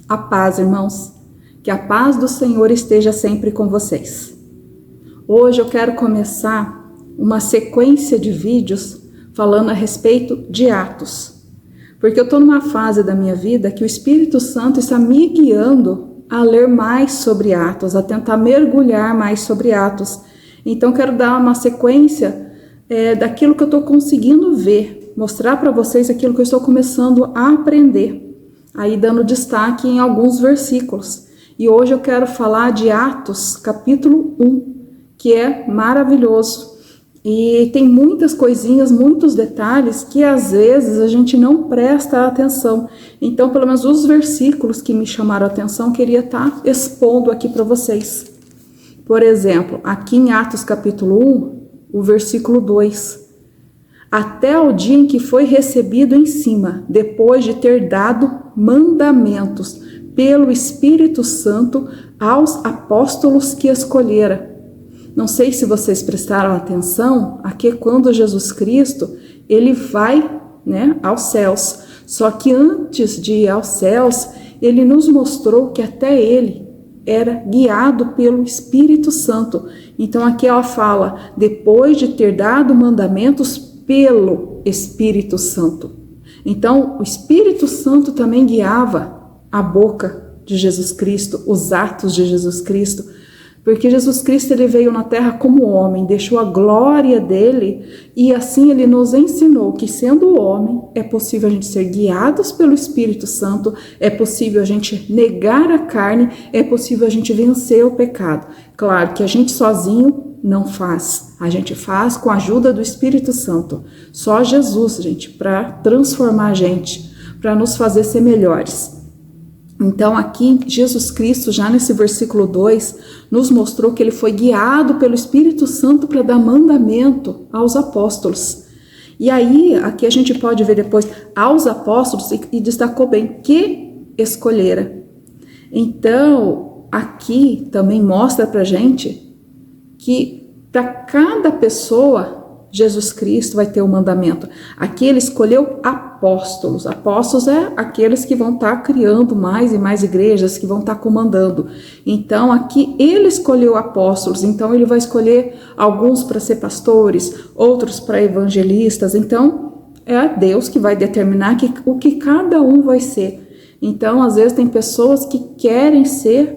A paz, irmãos. Que a paz do Senhor esteja sempre com vocês. Hoje eu quero começar uma sequência de vídeos falando a respeito de Atos. Porque eu estou numa fase da minha vida que o Espírito Santo está me guiando a ler mais sobre Atos, a tentar mergulhar mais sobre Atos. Então quero dar uma sequência daquilo que eu estou conseguindo ver, mostrar para vocês aquilo que eu estou começando a aprender. Aí dando destaque em alguns versículos. E hoje eu quero falar de Atos, capítulo 1, que é maravilhoso. E tem muitas coisinhas, muitos detalhes que às vezes a gente não presta atenção. Então, pelo menos os versículos que me chamaram a atenção, queria estar expondo aqui para vocês. Por exemplo, aqui em Atos capítulo 1, o versículo 2. Até o dia em que foi recebido em cima, depois de ter dado mandamentos pelo Espírito Santo aos apóstolos que escolhera. Não sei se vocês prestaram atenção, aqui quando Jesus Cristo, ele vai, aos céus. Só que antes de ir aos céus, ele nos mostrou que até ele era guiado pelo Espírito Santo. Então aqui ela fala, depois de ter dado mandamentos pelo Espírito Santo. Então, o Espírito Santo também guiava a boca de Jesus Cristo, os atos de Jesus Cristo, porque Jesus Cristo ele veio na terra como homem, deixou a glória dele e assim ele nos ensinou que sendo homem é possível a gente ser guiados pelo Espírito Santo, é possível a gente negar a carne, é possível a gente vencer o pecado. Claro que a gente sozinho não faz, a gente faz com a ajuda do Espírito Santo. Só Jesus, gente, para transformar a gente, para nos fazer ser melhores. Então aqui Jesus Cristo, já nesse versículo 2, nos mostrou que ele foi guiado pelo Espírito Santo para dar mandamento aos apóstolos. E aí, aqui a gente pode ver depois, aos apóstolos, e destacou bem, que escolhera. Então, aqui também mostra pra gente que para cada pessoa, Jesus Cristo vai ter um mandamento. Aqui ele escolheu apóstolos. Apóstolos é aqueles que vão estar criando mais e mais igrejas, que vão estar comandando. Então aqui ele escolheu apóstolos. Então ele vai escolher alguns para ser pastores, outros para evangelistas. Então é Deus que vai determinar o que cada um vai ser. Então às vezes tem pessoas que querem ser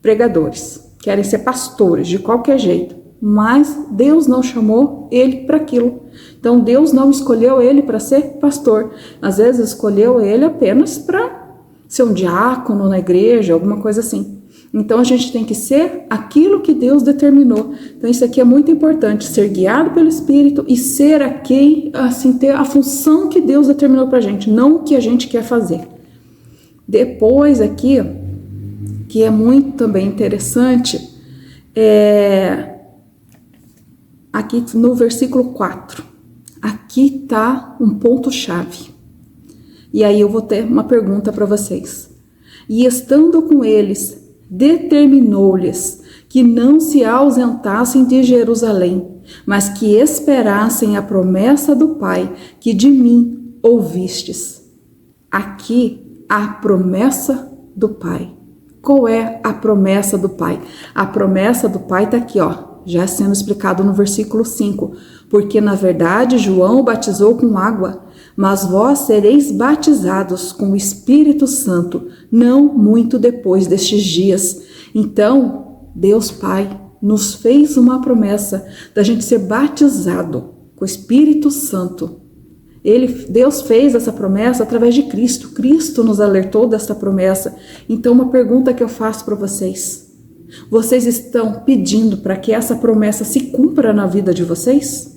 pregadores, querem ser pastores de qualquer jeito. Mas Deus não chamou ele para aquilo. Então Deus não escolheu ele para ser pastor. Às vezes escolheu ele apenas para ser um diácono na igreja, alguma coisa assim. Então a gente tem que ser aquilo que Deus determinou. Então isso aqui é muito importante, ser guiado pelo Espírito e ser aqui, assim, ter a função que Deus determinou para a gente, não o que a gente quer fazer. Depois aqui, que é muito também interessante, aqui no versículo 4, aqui está um ponto-chave. E aí eu vou ter uma pergunta para vocês. E estando com eles, determinou-lhes que não se ausentassem de Jerusalém, mas que esperassem a promessa do Pai, que de mim ouvistes. Aqui, a promessa do Pai. Qual é a promessa do Pai? A promessa do Pai está aqui, já sendo explicado no versículo 5, porque na verdade João batizou com água, mas vós sereis batizados com o Espírito Santo, não muito depois destes dias. Então, Deus Pai nos fez uma promessa da gente ser batizado com o Espírito Santo. Deus fez essa promessa através de Cristo. Cristo nos alertou dessa promessa. Então, uma pergunta que eu faço para vocês. Vocês estão pedindo para que essa promessa se cumpra na vida de vocês?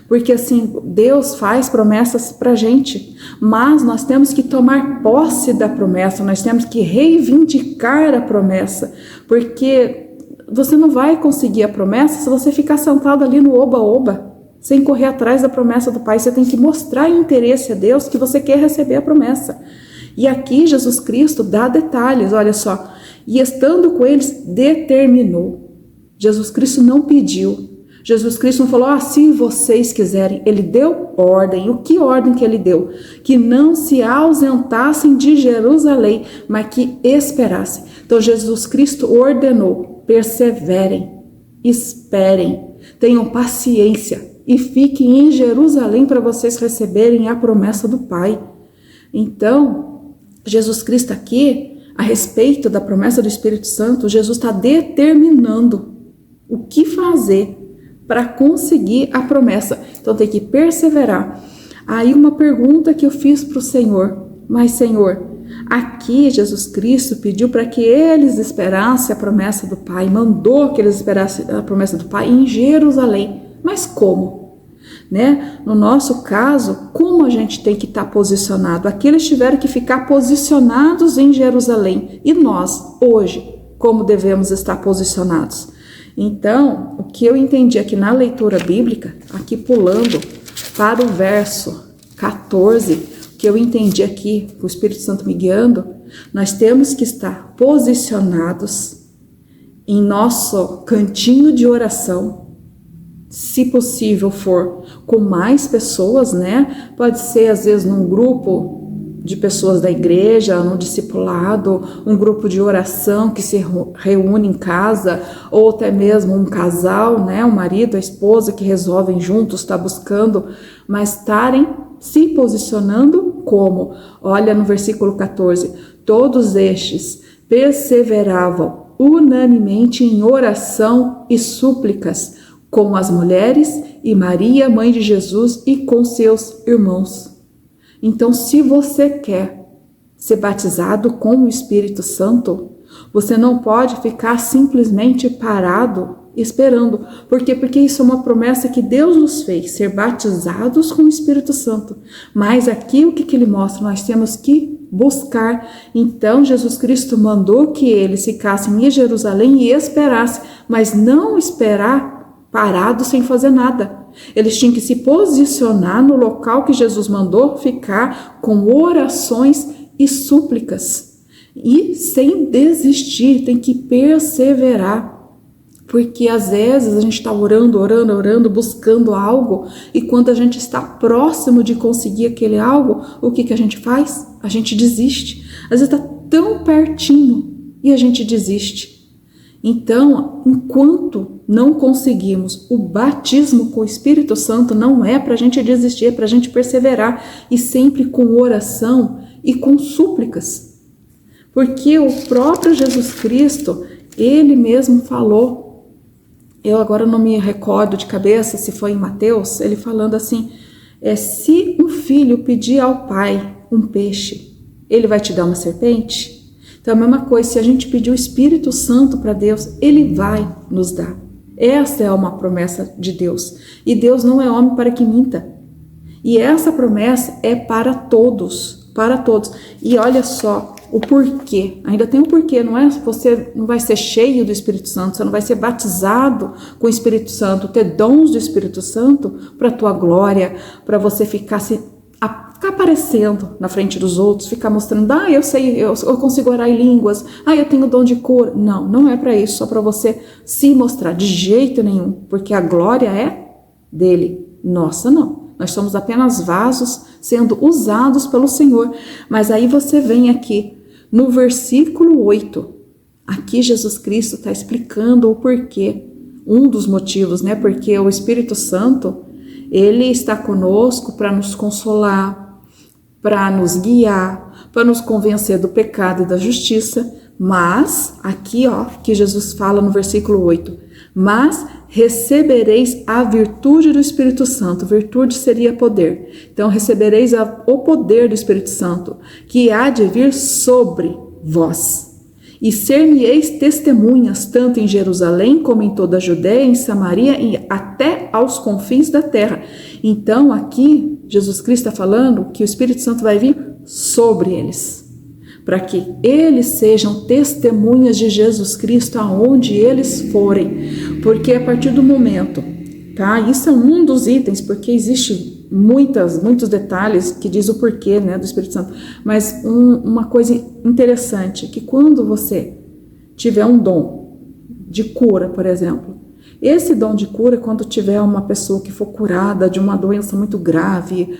Porque assim, Deus faz promessas para a gente, mas nós temos que tomar posse da promessa, nós temos que reivindicar a promessa, porque você não vai conseguir a promessa se você ficar sentado ali no oba-oba, sem correr atrás da promessa do Pai. Você tem que mostrar interesse a Deus que você quer receber a promessa. E aqui Jesus Cristo dá detalhes, olha só. E estando com eles, determinou. Jesus Cristo não pediu. Jesus Cristo não falou, se vocês quiserem. Ele deu ordem. O que ordem que ele deu? Que não se ausentassem de Jerusalém, mas que esperassem. Então Jesus Cristo ordenou, perseverem, esperem, tenham paciência e fiquem em Jerusalém para vocês receberem a promessa do Pai. Então, Jesus Cristo aqui, a respeito da promessa do Espírito Santo, Jesus está determinando o que fazer para conseguir a promessa. Então tem que perseverar. Aí uma pergunta que eu fiz para o Senhor, mas Senhor, aqui Jesus Cristo pediu para que eles esperassem a promessa do Pai, mandou que eles esperassem a promessa do Pai em Jerusalém, mas como? Né? No nosso caso, como a gente tem que estar posicionado? Aqui eles tiveram que ficar posicionados em Jerusalém, e nós, hoje, como devemos estar posicionados? Então, o que eu entendi aqui na leitura bíblica, aqui pulando para o verso 14, o que eu entendi aqui, o Espírito Santo me guiando, nós temos que estar posicionados em nosso cantinho de oração, se possível for com mais pessoas, né? Pode ser às vezes num grupo de pessoas da igreja, no discipulado, um grupo de oração que se reúne em casa, ou até mesmo um casal, né, o marido, a esposa que resolvem juntos estar buscando, mas estarem se posicionando como? Olha no versículo 14, todos estes perseveravam unanimemente em oração e súplicas, com as mulheres e Maria, mãe de Jesus, e com seus irmãos. Então, se você quer ser batizado com o Espírito Santo, você não pode ficar simplesmente parado esperando. Por quê? Porque isso é uma promessa que Deus nos fez, ser batizados com o Espírito Santo. Mas aqui o que ele mostra? Nós temos que buscar. Então, Jesus Cristo mandou que eles ficassem em Jerusalém e esperassem, mas não esperar parado sem fazer nada. Eles tinham que se posicionar no local que Jesus mandou ficar, com orações e súplicas. E sem desistir, tem que perseverar. Porque às vezes a gente está orando, buscando algo, e quando a gente está próximo de conseguir aquele algo, o que a gente faz? A gente desiste. Às vezes está tão pertinho e a gente desiste. Então, enquanto não conseguimos o batismo com o Espírito Santo, não é para a gente desistir, é para a gente perseverar, e sempre com oração e com súplicas. Porque o próprio Jesus Cristo, ele mesmo falou, eu agora não me recordo de cabeça se foi em Mateus, ele falando assim, se um filho pedir ao pai um peixe, ele vai te dar uma serpente? Então, a mesma coisa, se a gente pedir o Espírito Santo para Deus, ele vai nos dar. Essa é uma promessa de Deus. E Deus não é homem para que minta. E essa promessa é para todos, para todos. E olha só o porquê. Ainda tem um porquê, não é? Você não vai ser cheio do Espírito Santo, você não vai ser batizado com o Espírito Santo, ter dons do Espírito Santo para a tua glória, para você ficar aparecendo na frente dos outros, ficar mostrando, eu sei, eu consigo orar em línguas, eu tenho dom de cura. Não, não é para isso, só para você se mostrar, de jeito nenhum, porque a glória é dele, nossa não. Nós somos apenas vasos sendo usados pelo Senhor. Mas aí você vem aqui no versículo 8, aqui Jesus Cristo está explicando o porquê, um dos motivos, né? Porque o Espírito Santo, ele está conosco para nos consolar, para nos guiar, para nos convencer do pecado e da justiça. Mas, aqui que Jesus fala no versículo 8, mas recebereis a virtude do Espírito Santo. Virtude seria poder. Então, recebereis o poder do Espírito Santo, que há de vir sobre vós. E ser-me-eis testemunhas, tanto em Jerusalém, como em toda a Judéia, em Samaria, e até aos confins da terra. Então, aqui, Jesus Cristo está falando que o Espírito Santo vai vir sobre eles, para que eles sejam testemunhas de Jesus Cristo aonde eles forem. Porque a partir do momento, tá? Isso é um dos itens, porque existe muitos detalhes que diz o porquê, né, do Espírito Santo. Mas uma coisa interessante, que quando você tiver um dom de cura, por exemplo, Esse dom de cura, quando tiver uma pessoa que for curada de uma doença muito grave,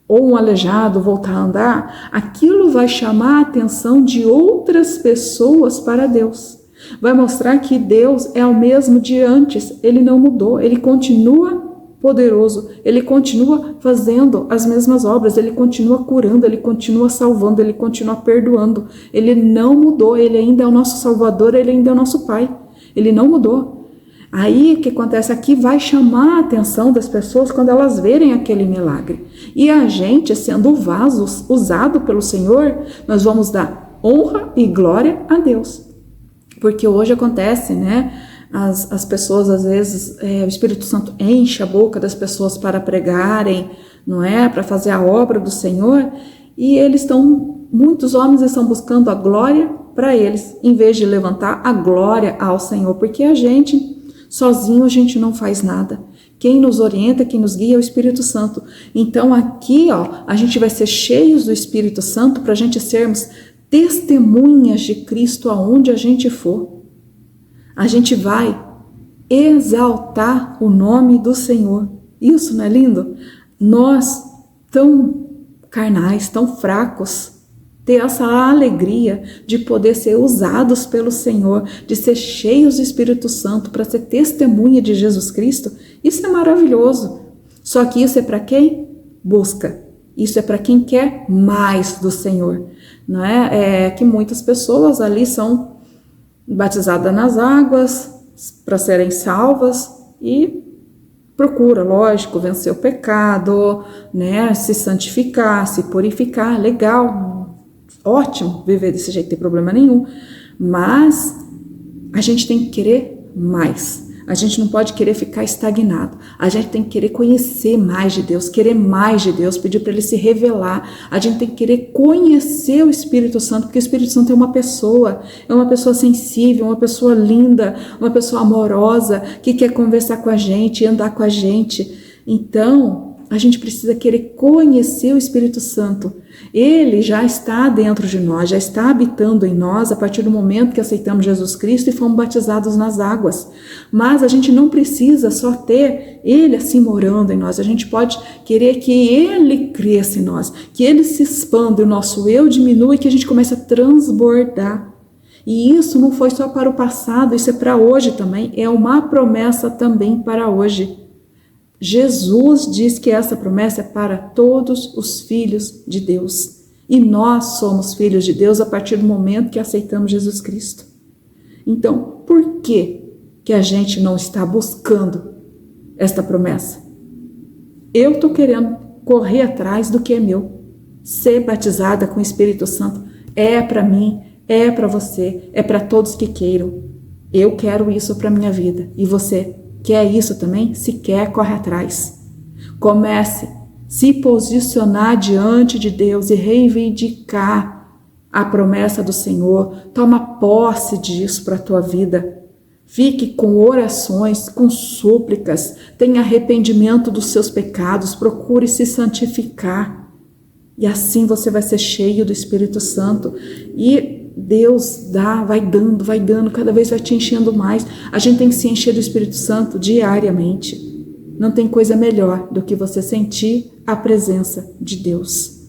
ou um aleijado voltar a andar, aquilo vai chamar a atenção de outras pessoas para Deus. Vai mostrar que Deus é o mesmo de antes, Ele não mudou, Ele continua poderoso, Ele continua fazendo as mesmas obras, Ele continua curando, Ele continua salvando, Ele continua perdoando. Ele não mudou, Ele ainda é o nosso Salvador, Ele ainda é o nosso Pai. Ele não mudou. Aí o que acontece aqui vai chamar a atenção das pessoas quando elas verem aquele milagre. E a gente, sendo vasos usado pelo Senhor, nós vamos dar honra e glória a Deus. Porque hoje acontece, né? As pessoas, às vezes, o Espírito Santo enche a boca das pessoas para pregarem, não é? Para fazer a obra do Senhor. E muitos homens estão buscando a glória para eles, em vez de levantar a glória ao Senhor. Porque sozinho a gente não faz nada. Quem nos orienta, quem nos guia é o Espírito Santo. Então aqui, a gente vai ser cheios do Espírito Santo para a gente sermos testemunhas de Cristo aonde a gente for. A gente vai exaltar o nome do Senhor. Isso não é lindo? Nós, tão carnais, tão fracos, ter essa alegria de poder ser usados pelo Senhor, de ser cheios do Espírito Santo para ser testemunha de Jesus Cristo, isso é maravilhoso. Só que isso é para quem busca, isso é para quem quer mais do Senhor. Não é que muitas pessoas ali são batizadas nas águas para serem salvas e procura, lógico, vencer o pecado, né, se santificar, se purificar, legal. Ótimo viver desse jeito, não tem problema nenhum, mas a gente tem que querer mais, a gente não pode querer ficar estagnado, a gente tem que querer conhecer mais de Deus, querer mais de Deus, pedir para Ele se revelar, a gente tem que querer conhecer o Espírito Santo, porque o Espírito Santo é uma pessoa sensível, uma pessoa linda, uma pessoa amorosa, que quer conversar com a gente, andar com a gente. Então a gente precisa querer conhecer o Espírito Santo. Ele já está dentro de nós, já está habitando em nós a partir do momento que aceitamos Jesus Cristo e fomos batizados nas águas. Mas a gente não precisa só ter Ele assim morando em nós, a gente pode querer que Ele cresça em nós, que Ele se expanda e o nosso eu diminua e que a gente comece a transbordar. E isso não foi só para o passado, isso é para hoje também, é uma promessa também para hoje. Jesus diz que essa promessa é para todos os filhos de Deus. E nós somos filhos de Deus a partir do momento que aceitamos Jesus Cristo. Então, por que a gente não está buscando esta promessa? Eu estou querendo correr atrás do que é meu. Ser batizada com o Espírito Santo é para mim, é para você, é para todos que queiram. Eu quero isso para a minha vida. E você? Quer isso também? Se quer, corre atrás. Comece a se posicionar diante de Deus e reivindicar a promessa do Senhor. Toma posse disso para a tua vida. Fique com orações, com súplicas. Tenha arrependimento dos seus pecados. Procure se santificar. E assim você vai ser cheio do Espírito Santo. E Deus vai dando, cada vez vai te enchendo mais. A gente tem que se encher do Espírito Santo diariamente. Não tem coisa melhor do que você sentir a presença de Deus.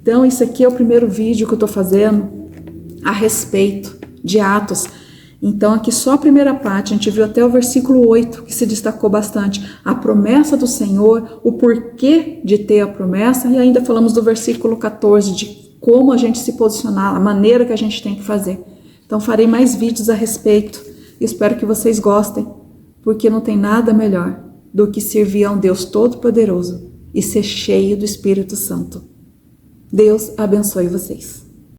Então, isso aqui é o primeiro vídeo que eu estou fazendo a respeito de Atos. Então, aqui só a primeira parte, a gente viu até o versículo 8, que se destacou bastante. A promessa do Senhor, o porquê de ter a promessa, e ainda falamos do versículo 14, de como a gente se posicionar, a maneira que a gente tem que fazer. Então farei mais vídeos a respeito. Espero que vocês gostem, porque não tem nada melhor do que servir a um Deus Todo-Poderoso e ser cheio do Espírito Santo. Deus abençoe vocês.